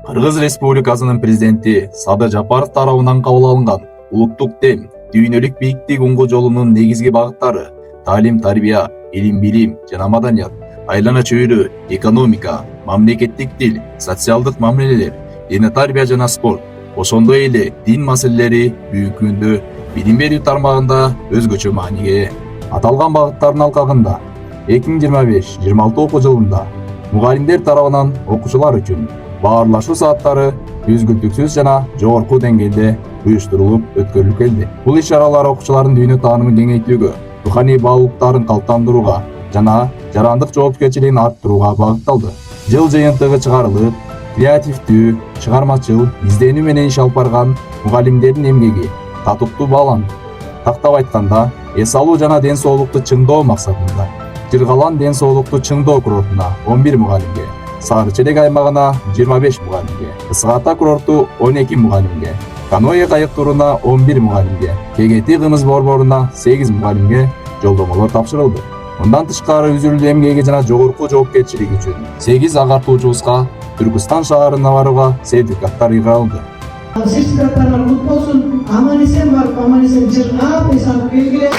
Кыргыз Республикасынын президенти Садыр Жапаров тарабынан кабыл алынган улуттук дем дүйнөлүк бийиктик уңгу жолунун негизги багыттары таалим, тарбия, илим, билим жана маданият, айлана чөйрө, экономика, мамлекеттик тил, социалдык мамилелер, диний тарбия жана спорт, ошондой эле дин маселелери бүгүнкү күндө билим берүү тармагында өзгөчө мааниге ээ. Аталган багыттардын алкагында 2025-26 окуу жылында мугалимдер тарабынан окуучулар үчүн баарлашуу сааттары үзгүлтүксүз жана жогорку деңгээлде уюштурулуп өткөрүлүп келди. Бул иш-чаралар окуучулардын дүйнө таанымын кеңейтүүгө, руханий баалуулуктарын калыптандырууга жана жарандык жоопкерчилигин арттырууга багытталды. Жыл жыйынтыгы чыгарылып, креативдүү, чыгармачыл, изденүү менен иш алып барган мугалимдердин эмгеги татыктуу бааланды. Тактап айтканда, эс алуу жана ден соолукту чыңдоо максатында Жыргалан ден соолукту чыңдоо курортуна 11 мугалимге, Сары Челек аймагына 25 мугалимге, Ысык Ата курорту 12 мугалимге, Каноэ кайыктууруна 11 мугалимге, КГТ кымыз борборуна 8 мугалимге жолдомолор тапшырылды. Мындан тышкары үзүлүү эмгеги жана жогорку жоопкерчилик үчүн 8 агартуучубузга Түркістан шаарына барууга сертификаттар ыйгарылды. Сертификаттарга кут болсун, аман эсен барып, аман эсен жыргап, эс алып келгиле.